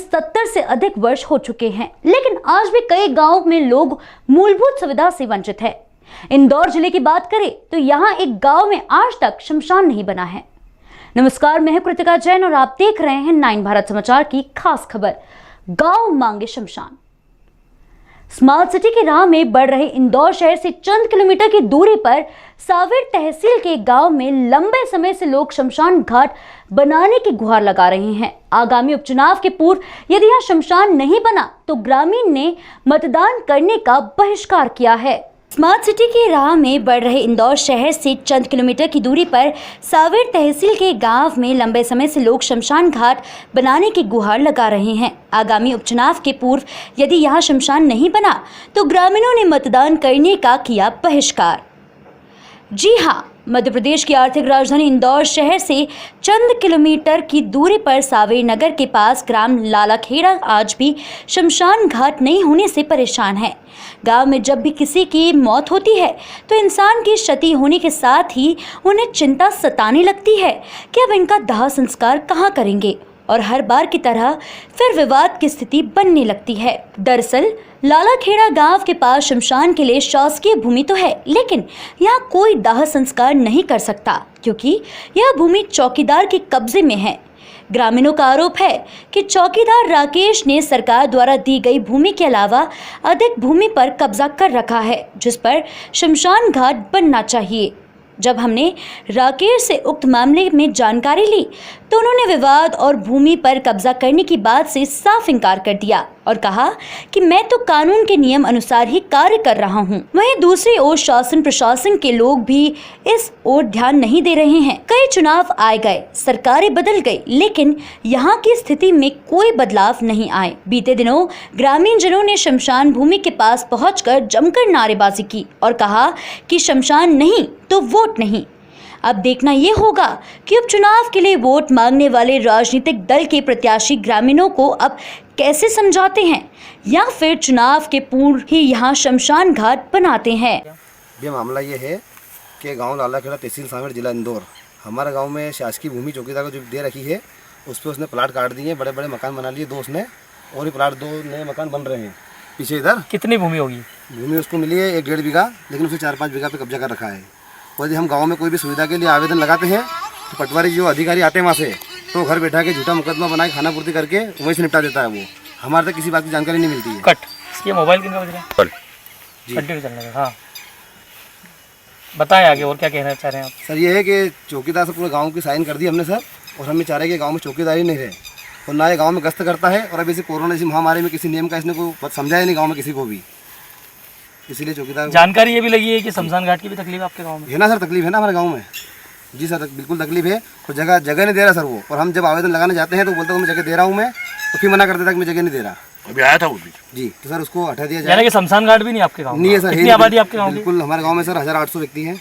70 से अधिक वर्ष हो चुके हैं, लेकिन आज भी कई गांवों में लोग मूलभूत सुविधा से वंचित है। इंदौर जिले की बात करें तो यहाँ एक गांव में आज तक शमशान नहीं बना है। नमस्कार, मैं कृतिका जैन और आप देख रहे हैं 9 भारत समाचार की खास खबर, गांव मांगे शमशान। स्मार्ट सिटी की राह में बढ़ रहे इंदौर शहर से चंद किलोमीटर की दूरी पर सावेर तहसील के गांव में लंबे समय से लोग शमशान घाट बनाने की गुहार लगा रहे हैं। आगामी उपचुनाव के पूर्व यदि यहां शमशान नहीं बना तो ग्रामीण ने मतदान करने का बहिष्कार किया है। स्मार्ट सिटी की राह में बढ़ रहे इंदौर शहर से चंद किलोमीटर की दूरी पर सावेर तहसील के गांव में लंबे समय से लोग शमशान घाट बनाने की गुहार लगा रहे हैं। आगामी उपचुनाव के पूर्व यदि यहां शमशान नहीं बना तो ग्रामीणों ने मतदान करने का किया बहिष्कार। जी हाँ, मध्य प्रदेश की आर्थिक राजधानी इंदौर शहर से चंद किलोमीटर की दूरी पर सावेर नगर के पास ग्राम लालाखेड़ा आज भी शमशान घाट नहीं होने से परेशान है। गांव में जब भी किसी की मौत होती है तो इंसान की क्षति होने के साथ ही उन्हें चिंता सताने लगती है कि अब इनका दाह संस्कार कहाँ करेंगे, और हर बार की तरह फिर विवाद की स्थिति बनने लगती है। दरअसल लालाखेड़ा गांव के पास शमशान के लिए शासकीय भूमि तो है, लेकिन यहाँ कोई दाह संस्कार नहीं कर सकता क्योंकि यह भूमि चौकीदार के कब्जे में है। ग्रामीणों का आरोप है कि चौकीदार राकेश ने सरकार द्वारा दी गई भूमि के अलावा अधिक भूमि पर कब्जा कर रखा है, जिस पर शमशान घाट बनना चाहिए। जब हमने राकेश से उक्त मामले में जानकारी ली तो उन्होंने विवाद और भूमि पर कब्जा करने की बात से साफ इनकार कर दिया और कहा कि मैं तो कानून के नियम अनुसार ही कार्य कर रहा हूं। वहीं दूसरी ओर शासन प्रशासन के लोग भी इस ओर ध्यान नहीं दे रहे हैं। कई चुनाव आए गए, सरकारें बदल गई, लेकिन यहाँ की स्थिति में कोई बदलाव नहीं आए। बीते दिनों ग्रामीण जनों ने शमशान भूमि के पास पहुंचकर जमकर नारेबाजी की और कहा कि शमशान नहीं तो वोट नहीं। अब देखना ये होगा कि उपचुनाव के लिए वोट मांगने वाले राजनीतिक दल के प्रत्याशी ग्रामीणों को अब कैसे समझाते हैं या फिर चुनाव के पूर्व ही यहाँ शमशान घाट बनाते हैं। ये मामला ये है कि गांव लालाखेड़ा तहसील सावेर जिला इंदौर, हमारे गांव में शासकीय भूमि चौकीदार को जो दे रखी है उस पर उसने प्लाट काट दिए, बड़े बड़े मकान बना लिए दो उसने, और ये प्लाट 2 नए मकान बन रहे हैं पीछे। इधर कितनी भूमि होगी? भूमि उसको मिली है 1-1.5 बीघा, लेकिन उसे 4-5 बीघा पे कब्जा कर रखा है। और यदि हम गांव में कोई भी सुविधा के लिए आवेदन लगाते हैं तो पटवारी जो अधिकारी आते हैं वहाँ से तो घर बैठा के झूठा मुकदमा बना के खाना पूर्ति करके वहीं से निपटा देता है। वो हमारे तक किसी बात की जानकारी नहीं मिलती है। कट ये मोबाइल किनका बज रहा है? जी कंटिन्यू चलने का। हाँ बताएं आगे और क्या कहना चाह रहे हैं आप? सर ये है कि चौकीदार से पूरे गाँव की साइन कर दी हमने सर, और हम ये चाह रहे हैं कि गाँव में चौकीदारी नहीं रहे और ना ये गाँव में गश्त करता है। और अभी इसे कोरोना जैसी महामारी में किसी नियम का इसने को समझाया नहीं गाँव में किसी को भी, इसीलिए चौकीदार। जानकारी ये भी लगी है कि शमशान घाट की भी तकलीफ आपके गांव में है ना सर? तकलीफ है ना हमारे गांव में। जी सर बिल्कुल तकलीफ है, और जगह नहीं दे रहा सर वो। और हम जब आवेदन लगाने जाते हैं तो बोलता हूँ मैं जगह दे रहा हूँ मैं, तो फिर मना कर देता कि मैं जगह नहीं दे रहा। अभी आया था वो भी। जी तो सर उसको हटा दिया जाए। यानी कि शमशान घाट भी नहीं आपके गाँव में? नहीं है सर। कितनी आबादी आपके गाँव में? बिल्कुल हमारे गाँव में सर 1800 व्यक्ति हैं।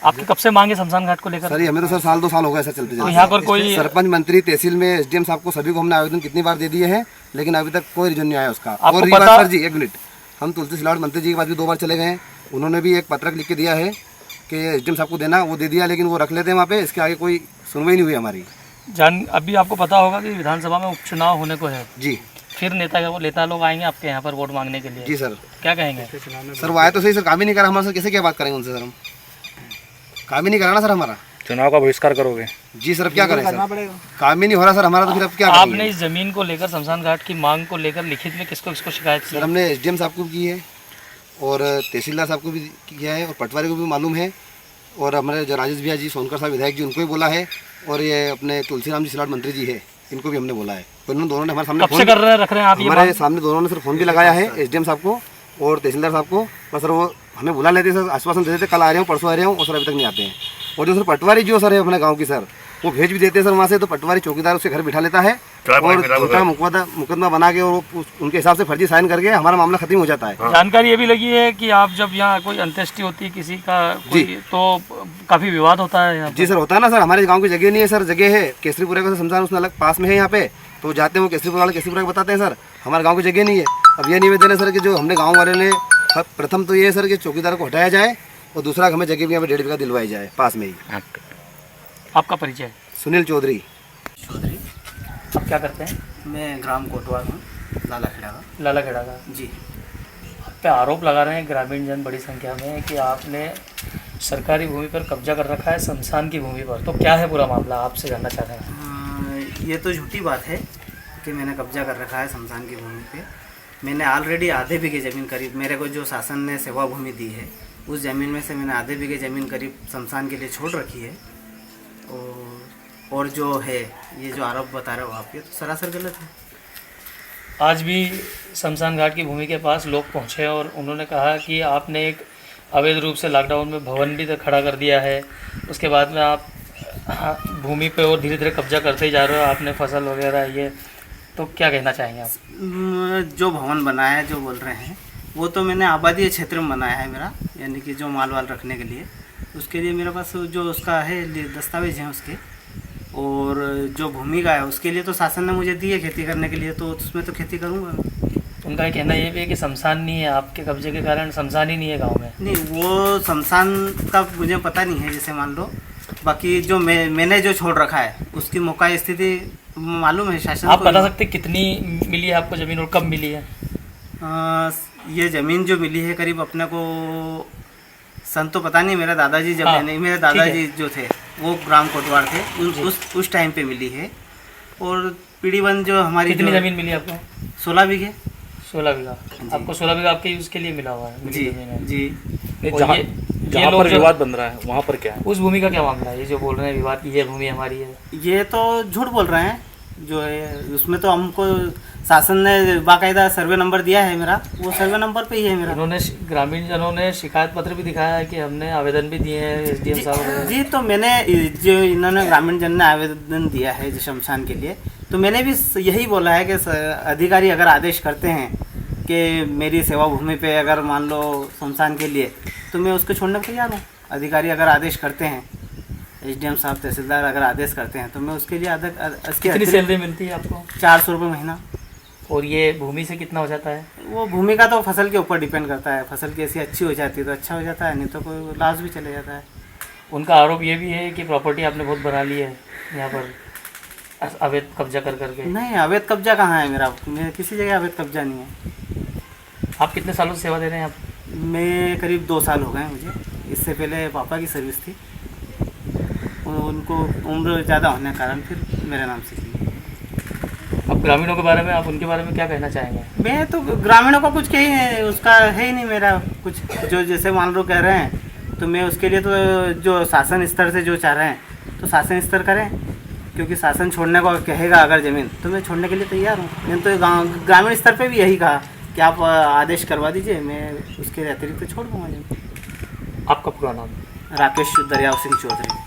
आपकी कब से मांगे शमशान घाट को लेकर? सर हमें तो सर 1-2 साल हो गए सर चलते तो यहाँ पर कोई सरपंच मंत्री तहसील में एसडीएम साहब को सभी को हमने आवेदन कितनी बार दे दिए हैं, लेकिन अभी तक कोई रिजन नहीं आया उसका। और ये बात सर जी 1 मिनट, हम तुलसी सिलावट मंत्री जी के पास भी 2 बार चले गए हैं, उन्होंने भी एक पत्रक लिख के दिया है कि एसडीएम साहब को देना, वो दे दिया, लेकिन वो रख लेते हैं वहाँ पे। इसके आगे कोई सुनवाई नहीं हुई हमारी। अभी आपको पता होगा कि विधानसभा में उपचुनाव होने को है जी, फिर नेता लोग आएंगे आपके यहाँ पर वोट मांगने के लिए। जी सर क्या कहेंगे? सर वो आए तो सही सर, काम ही नहीं करा हमारे, सर कैसे क्या बात करेंगे उनसे? सर हम काम ही नहीं करा ना सर हमारा। चुनाव का बहिष्कार करोगे? जी सर अब क्या करें सर, काम ही नहीं हो रहा सर हमारा, तो फिर अब क्या? आपने इस जमीन को लेकर शमशान घाट की मांग को लेकर लिखित में किसको शिकायत की? सर हमने एसडीएम साहब को की है और तहसीलदार साहब को भी किया है और पटवारी को भी मालूम है, और हमारे जो राजेश भैया जी सोनकर साहब विधायक जी उनको भी बोला है, और ये अपने तुलसीराम जी सिलावट मंत्री जी है इनको भी हमने बोला है। तो इन्होंने दोनों ने हमारे सामने कब से रख रहे हैं आप? हमारे सामने दोनों ने सर फ़ोन भी लगाया है एसडीएम साहब को और तहसीलदार साहब को, बस सर वो हमें बुला लेते सर, आश्वासन देते थे कल आ रहे हूँ परसों आ रहे हूँ, और सर अभी तक नहीं आते हैं। और जो सर पटवारी जो सर है अपने गाँव की सर, वो भेज भी देते हैं सर वहाँ से, तो पटवारी चौकीदार उसके घर बिठा लेता है और झूठा मुकदमा बना के और उनके हिसाब से फर्जी साइन करके हमारा मामला खत्म हो जाता है। जानकारी ये भी लगी है कि आप जब यहाँ कोई अंत्येष्टि होती है किसी का तो काफी विवाद होता है यहाँ? जी सर होता है ना सर, हमारे गाँव की जगह नहीं है सर, जगह है केसरीपुरा का शमशान उसमें अलग पास में है यहाँ पे, तो जाते हैं वो केसरीपुरा वाले केसरीपुरा को बताते हैं सर हमारे गाँव की जगह नहीं है। अब ये निवेदन है सर कि जो हमने गाँव वाले ने प्रथम तो ये है सर कि चौकीदार को हटाया जाए और दूसरा हमें जगह भी यहाँ पे 1.5 बीघा दिलवाई जाए पास में ही। आपका परिचय? सुनील चौधरी। आप क्या करते हैं? मैं ग्राम कोटवार हूँ, लालाखेड़ा का। लालाखेड़ा का जी। आप पे आरोप लगा रहे हैं ग्रामीण जन बड़ी संख्या में कि आपने सरकारी भूमि पर कब्जा कर रखा है, शमशान की भूमि पर। तो क्या है पूरा मामला, आपसे जानना चाह रहे हैं। ये तो झूठी बात है कि मैंने कब्जा कर रखा है शमशान की भूमि पे। मैंने ऑलरेडी आधे बीघे ज़मीन करीब, मेरे को जो शासन ने सेवा भूमि दी है उस ज़मीन में से मैंने आधे बीघे ज़मीन करीब शमशान के लिए छोड़ रखी है। और जो है ये जो आरोप बता रहे हो आप, ये तो सरासर गलत है। आज भी शमशान घाट की भूमि के पास लोग पहुंचे और उन्होंने कहा कि आपने एक अवैध रूप से लॉकडाउन में भवन भी तक खड़ा कर दिया है। उसके बाद में आप भूमि पे और धीरे धीरे कब्जा करते ही जा रहे हो, आपने फसल वगैरह ये। तो क्या कहना चाहेंगे आप। जो भवन बनाया है, जो बोल रहे हैं, वो तो मैंने आबादी क्षेत्र में बनाया है मेरा, यानी कि जो माल वाल रखने के लिए। उसके लिए मेरे पास जो उसका है दस्तावेज हैं उसके, और जो भूमि का है उसके लिए तो शासन ने मुझे दी है खेती करने के लिए, तो उसमें तो खेती करूँगा मैं। उनका ये कहना ये भी है कि शमशान नहीं है, आपके कब्जे के कारण शमशान ही नहीं है गांव में। नहीं, वो शमशान का मुझे पता नहीं है, जैसे मान लो। बाकी जो मैंने जो छोड़ रखा है उसकी मौका स्थिति मालूम है शासन आप को। बता सकते कितनी मिली है आपको ज़मीन और कब मिली है। ये ज़मीन जो मिली है करीब अपने को सन तो पता नहीं, मेरे दादाजी जब हाँ, नहीं, मेरे दादाजी जो थे वो ग्राम कोटवार थे, उस टाइम पे मिली है। और पीढ़ी वन जो हमारी कितनी ज़मीन मिली आपको। 16 बीघे। 16 बीघा आपको 16 बीघा आपके यूज़ के लिए मिला हुआ है। जी जी। जहाँ पर विवाद बन रहा है वहाँ पर क्या है, उस भूमि का क्या मामला है। ये जो बोल रहे हैं विवाद की ये भूमि हमारी है, ये तो झूठ बोल रहे हैं। जो है उसमें तो हमको शासन ने बाकायदा सर्वे नंबर दिया है मेरा, वो सर्वे नंबर पे ही है मेरा। उन्होंने ग्रामीण जनों ने शिकायत पत्र भी दिखाया है कि हमने आवेदन भी दिए हैं SDM साहब। जी, तो मैंने जो इन्होंने ग्रामीण जन ने आवेदन दिया है जो शमशान के लिए, तो मैंने भी यही बोला है कि अधिकारी अगर आदेश करते हैं कि मेरी सेवा भूमि पे अगर मान लो शमशान के लिए, तो मैं उसको छोड़ने को तैयार हूँ। अधिकारी अगर आदेश करते हैं, SDM साहब तहसीलदार अगर आदेश करते हैं, तो मैं उसके लिए कितनी सैलरी मिलती है आपको। 400 रुपये महीना। और ये भूमि से कितना हो जाता है। वो भूमि का तो फसल के ऊपर डिपेंड करता है, फसल कैसी अच्छी हो जाती है तो अच्छा हो जाता है, नहीं तो कोई लॉस भी चले जाता है। उनका आरोप ये भी है कि प्रॉपर्टी आपने बहुत बना ली है यहाँ पर अवैध कब्जा कर करके। नहीं, अवैध कब्जा कहाँ है मेरा किसी जगह अवैध कब्जा नहीं है। आप कितने सालों से सेवा दे रहे हैं आप। मैं करीब 2 साल हो गए मुझे। इससे पहले पापा की सर्विस थी, उनको उम्र ज़्यादा होने के कारण फिर मेरे नाम से की। अब ग्रामीणों के बारे में, आप उनके बारे में क्या कहना चाहेंगे। मैं तो ग्रामीणों का कुछ कही है, उसका है ही नहीं मेरा कुछ। जो जैसे मान लो कह रहे हैं, तो मैं उसके लिए तो जो शासन स्तर से जो चाह रहे हैं तो शासन स्तर करें, क्योंकि शासन छोड़ने को कहेगा अगर ज़मीन, तो मैं छोड़ने के लिए तैयार हूँ। मैंने तो ग्रामीण स्तर पे भी यही कहा कि आप आदेश करवा दीजिए, मैं उसके अतिरिक्त तो छोड़ दूँगा ज़मीन। आपका पूरा नाम। राकेश दरियाव सिंह चौधरी।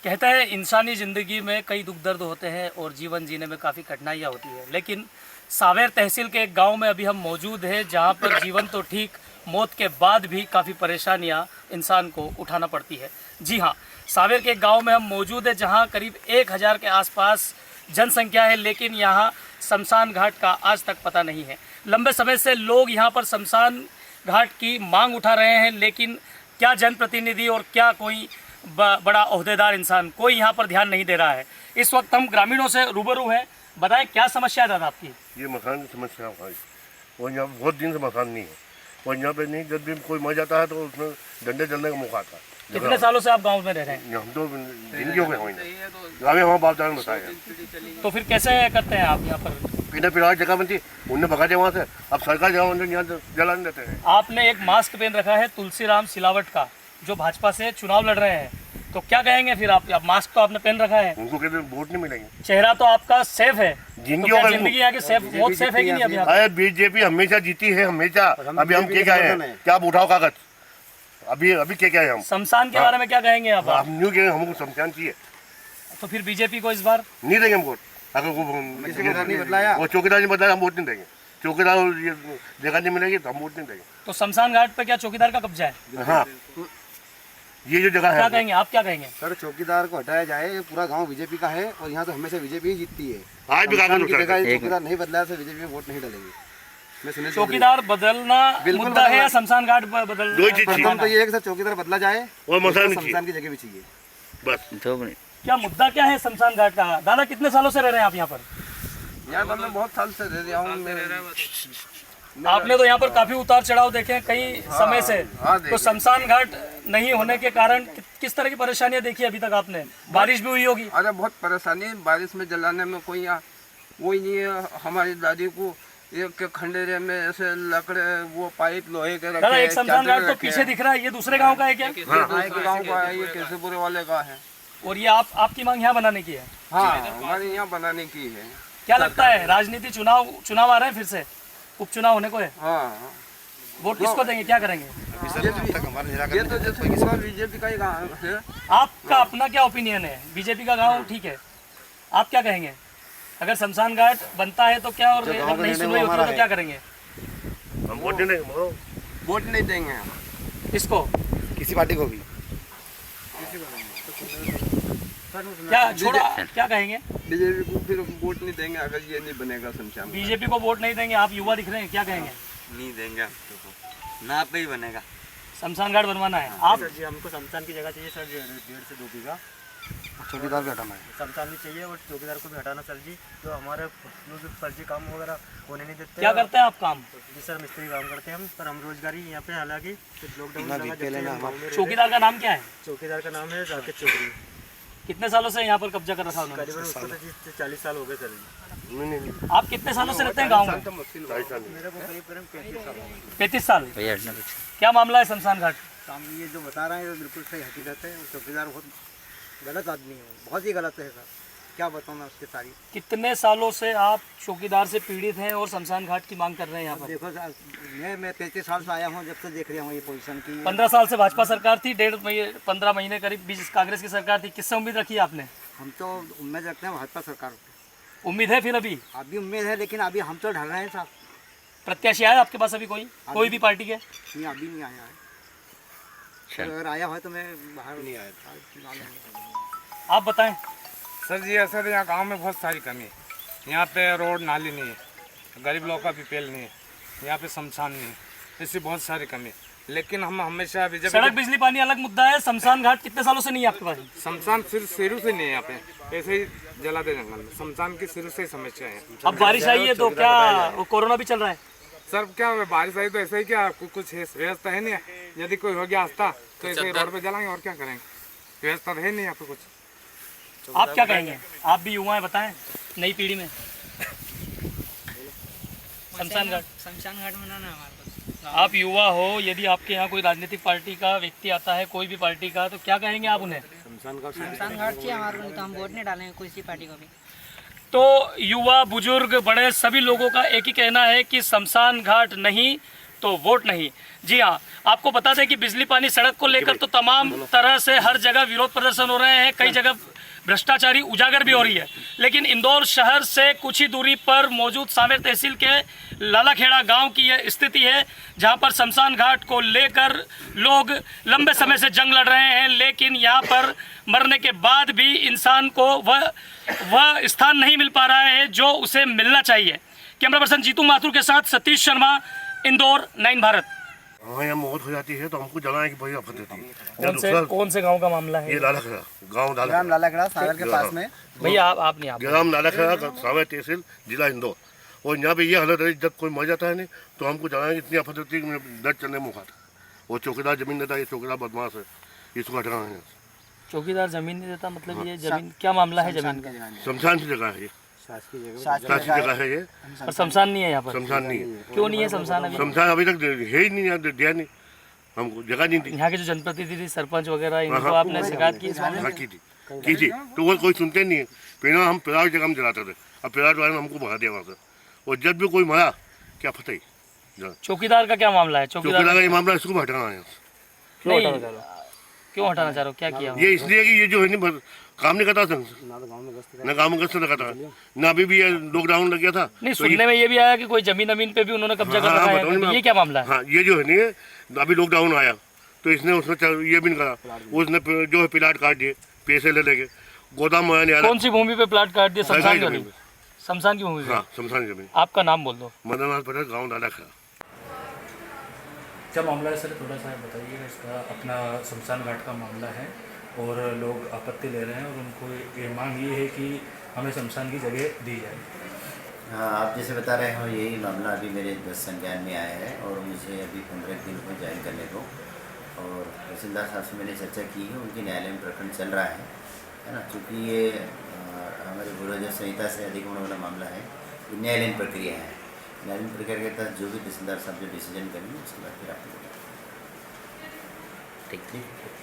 कहता है इंसानी ज़िंदगी में कई दुख दर्द होते हैं और जीवन जीने में काफ़ी कठिनाइयाँ होती है, लेकिन सावेर तहसील के एक गांव में अभी हम मौजूद हैं जहां पर जीवन तो ठीक, मौत के बाद भी काफ़ी परेशानियां इंसान को उठाना पड़ती है। जी हां, सावेर के एक गांव में हम मौजूद हैं जहां करीब 1000 के आसपास जनसंख्या है, लेकिन यहां शमशान घाट का आज तक पता नहीं है। लंबे समय से लोग यहां पर शमशान घाट की मांग उठा रहे हैं, लेकिन क्या जनप्रतिनिधि और क्या कोई बड़ा ओहदेदार इंसान, कोई यहाँ पर ध्यान नहीं दे रहा है। इस वक्त हम ग्रामीणों से रूबरू हैं। बताएं क्या समस्या है दादा आपकी। ये मकान की समस्या है और यहाँ बहुत दिन से मकान नहीं है और यहाँ पे नहीं, जब भी कोई मर जाता है तो उसमें डंडे चलने का मौका आता है। कितने सालों से आप गांव में रह रहे हैं। हम तो जिंदगी हो गए गाँव हमारे बाप दादा ने बताया। तो फिर कैसे करते हैं आप यहाँ पर। बिना पिला जगह बनती उनने भगा दिया वहाँ से, अब सरकार जगह बनती यहाँ जलाने देते हैं। आपने एक मास्क पहन रखा है तुलसीराम सिलावट का, जो भाजपा से चुनाव लड़ रहे हैं, तो क्या कहेंगे फिर आप मास्क तो आपने पहन रखा है। उनको कहते वोट नहीं मिलेंगे। चेहरा तो आपका सेफ है, जिंदगी यहाँ की सेफ, बहुत सेफ है कि नहीं। अभी अरे बीजेपी हमेशा जीती है, हमेशा। अभी हम क्या हैं, क्या आप उठाओ कागज, अभी क्या है हम। शमशान के बारे में क्या कहेंगे आप। हम न्यू कहेंगे, हमको शमशान चाहिए। तो फिर बीजेपी को इस बार नहीं देंगे हम वोट। अगर वो चौकीदार नहीं बदलाया हम वोट नहीं देंगे। चौकीदार जगह नहीं मिलेगी तो हम वोट नहीं देंगे। तो शमशान घाट पे क्या चौकीदार का कब्जा है। हाँ, ये जो जगह है। क्या कहेंगे आप, क्या कहेंगे। सर चौकीदार को हटाया जाए, पूरा गांव बीजेपी का है और यहाँ तो हमेशा बीजेपी ही जीतती है। आज भी चौकीदार नहीं बदला से बीजेपी में वोट नहीं डालेंगे। चौकीदार बदलना मुद्दा है या शमशान घाट बदल। प्रथम तो ये है कि सर चौकीदार बदला जाए और शमशान की जगह भी चाहिए बस। क्या मुद्दा क्या है शमशान घाट का। दादा कितने सालों से रह रहे हैं आप यहाँ पर। यहाँ तो मैं बहुत साल से रह रहा हूँ। आपने तो यहाँ पर काफी उतार चढ़ाव देखे हैं कई समय से। तो शमशान घाट नहीं होने के कारण किस तरह की परेशानियां देखी अभी तक आपने? बारिश भी हुई होगी। अरे बहुत परेशानी है, बारिश में जलाने में कोई यहाँ वो ही नहीं है। हमारी दादी को एक खंडेरे में ऐसे लकड़े वो पाइप लोहे के दादा, रखे, एक शमशान घाट तो रखे पीछे हैं। दिख रहा है, ये दूसरे गांव का है क्या? ये दूसरे गाँव का है, ये केसेपुरे वाले का है। और ये आपकी मांग यहाँ बनाने की है? हाँ, हमारे यहाँ बनाने की है। क्या लगता है राजनीति चुनाव आ रहे हैं फिर से, उपचुनाव होने को है? हाँ, वोट किसको देंगे, क्या करेंगे? ये तो जैसे पूरा बीजेपी का ही गाँव है। आपका अपना क्या ओपिनियन है? बीजेपी का गांव ठीक है, आप क्या कहेंगे? अगर शमशान घाट बनता है तो क्या, और अगर नहीं सुनवाई होती है तो क्या करेंगे? हम वोट नहीं देंगे। वोट नहीं देंगे हम। किसको? किसी पार्टी को भी। क्या छोड़ा, क्या कहेंगे? बीजेपी को फिर वोट नहीं देंगे अगर ये नहीं बनेगा शमशान। बीजेपी को वोट नहीं देंगे, आप युवा दिख रहे हैं, क्या कहेंगे? नहीं देंगे हम तो, ना पे ही बनेगा। शमशान घाट बनवाना है आप? जी हमको शमशान की जगह चाहिए सर, 1.5 से 2 बीघा चौकीदार भी हटाना है। शमशान भी चाहिए और चौकीदार को भी हटाना सर जी। तो हमारे फर्जी काम वगैरह होने नहीं देते। क्या करते हैं आप काम? जी सर मिस्त्री काम करते हैं हम, पर हम रोजगारी यहाँ पे हालांकि लॉकडाउन लगा चौकीदार का नाम क्या है? चौकीदार का नाम है जाकिर चौधरी। कितने सालों से यहाँ पर कब्जा कर रखा उन्होंने? करीबन उसको 30 से 40 साल हो गए सर जी। नहीं आप कितने सालों से रहते हैं गाँव में? मेरे को करीब 35 साल हो गए। 35 साल। क्या मामला है शमशान घाट? काम ये जो बता रहे हैं वो बिल्कुल सही हकीकत है। चौकीदार बहुत गलत आदमी है, बहुत ही गलत है सर। क्या बताऊँ मैं उसकी तारीफ। कितने सालों से आप चौकीदार से पीड़ित हैं और शमशान घाट की मांग कर रहे हैं यहाँ पर? देखो मैं 33 साल से आया हूँ, जब से देख रहा हूँ ये पोजीशन की। 15 साल से भाजपा सरकार थी, 15 महीने करीब बीच कांग्रेस की सरकार थी। किससे उम्मीद रखी आपने? हम तो उम्मीद रखते हैं भाजपा सरकार पे। उम्मीद है फिर अभी उम्मीद है, लेकिन अभी हम तो ढल रहे हैं साहब। प्रत्याशी आया आपके पास अभी कोई भी पार्टी के? नहीं, अभी नहीं आया है। अगर आया हो तो मैं बाहर नहीं आया। आप बताएं। सर जी सर यहाँ गांव में बहुत सारी कमी है। यहाँ पे रोड नाली नहीं है, गरीब लोगों का बीपीएल नहीं है, यहाँ पे शमशान नहीं है, ऐसी बहुत सारी कमी है। लेकिन हम हमेशा सड़क बिजली पानी अलग मुद्दा है, शमशान घाट कितने सालों से नहीं है आपके पास? शमशान सिर्फ शुरू से नहीं है यहाँ पे, ऐसे ही जला दे जंगल में। शमशान की शुरू से ही समस्या है। अब बारिश आई है तो क्या, कोरोना भी चल रहा है सर? क्या बारिश आई तो ऐसे ही, क्या कुछ व्यवस्था है नहीं? यदि कोई हो गया आस्था तो ऐसे ही रोड पे जलाएंगे और क्या करेंगे? व्यवस्था तो है नहीं यहाँ पे कुछ। आप क्या कहेंगे? आप भी युवा हैं, बताएं नई पीढ़ी में। शमशान घाट बनाना हमारे। आप युवा हो, यदि आपके यहाँ कोई राजनीतिक पार्टी का व्यक्ति आता है, कोई भी पार्टी का, तो क्या कहेंगे आप उन्हें? शमशान घाट चाहिए हमारे को, तो हम वोट नहीं डालेंगे किसी पार्टी को भी। तो युवा, बुजुर्ग, बड़े सभी लोगों का एक ही कहना है कि शमशान घाट नहीं तो वोट नहीं। जी हाँ, आपको बता दें कि बिजली पानी सड़क को लेकर तो तमाम तरह से हर जगह विरोध प्रदर्शन हो रहे हैं, कई जगह भ्रष्टाचारी उजागर भी हो रही है। लेकिन इंदौर शहर से कुछ ही दूरी पर मौजूद सांवेर तहसील के लालाखेड़ा गांव की यह स्थिति है, जहां पर शमशान घाट को लेकर लोग लंबे समय से जंग लड़ रहे हैं। लेकिन यहां पर मरने के बाद भी इंसान को वह स्थान नहीं मिल पा रहा है जो उसे मिलना चाहिए। कैमरा पर्सन जीतू माथुर के साथ सतीश शर्मा, इंदौर, 9 भारत। हाँ, यहाँ मौत हो जाती है तो हमको जलाने की बड़ी आफत होती है। कौन से गांव का मामला है? ये लालाखेड़ा गाँव, ग्राम लालाखेड़ा सांवेर के पास में। भैया आप नहीं, आप ग्राम लालाखेड़ा सांवेर तहसील जिला इंदौर। और यहाँ पे ये हालत है, जब कोई मर जाता है नहीं तो हमको जलाने की इतनी आफत होती है कि दर्द चलने मुँह खाता। वो चौकीदार जमीन देता है, ये चौकीदार बदमाश है, इसको हटाना है। चौकीदार जमीन नहीं देता मतलब ये जमीन क्या मामला है? जमीन का शमशान की जगह है ये, शासकीय जगह है ये, पर शमशान नहीं है यहाँ पर। शमशान नहीं है। क्यों नहीं है शमशान? अभी शमशान अभी तक है ही नहीं, यहाँ दिया नहीं हमको, जगह नहीं थी। यहाँ के जो जनप्रतिनिधि, सरपंच वगैरह, इनको आपने शिकायत की? हाँ की थी तो वो कोई सुनते नहीं है। पहले हम पिलाट जगह में जलाते थे, अब पिलाट वाले ने हमको भगा दिया वहाँ से। और जब भी कोई मरा क्या पता ही। चौकीदार का क्या मामला है? चौकीदार का ये मामला, इसको हटाना है। क्यों हटाना चाह रहे हो? क्या किया? ये इसलिए कि ये जो है नहीं काम नहीं करता, ना गाँव में गश्त लगाता, ना अभी भी लॉकडाउन लग गया था। नहीं, सुनने में ये भी आया कि कोई जमीन पे भी उन्होंने कब्जा कर रखा है, तो ये क्या मामला है? हाँ, ये जो है नहीं, अभी लॉकडाउन आया तो इसने उसने ये भी नहीं करा, उसने जो है प्लाट काट दिए, पैसे ले लेके गोदाम में नहीं आ रहा। कौन सी भूमि पे प्लाट काट दिया? शमशान की? शमशान की भूमि पे? हाँ, शमशान की जमीन। आपका नाम बोल दो। मदनलाल पटेल, गाँव लालाखेड़ा। क्या मामला है सर, थोड़ा सा बताइए। इसका अपना शमशान घाट का मामला है और लोग आपत्ति ले रहे हैं और उनको ये मांग ये है कि हमें शमशान की जगह दी जाए। हाँ, आप जैसे बता रहे हो यही मामला अभी मेरे दस संज्ञान में आया है और मुझे अभी 15 दिन को ज्वाइन करने को। और तहसीलदार साहब से मैंने चर्चा की है, उनके न्यायालय में प्रकरण चल रहा है ना। चूँकि ये हमारे भूराजस्व संहिता से अधिक होने वाला मामला है, ये न्यायालयीन प्रक्रिया है। न्यायालयीन प्रक्रिया के तहत जो भी तहसीलदार साहब जो डिसीजन करेंगे उसके बाद फिर आपको ठीक।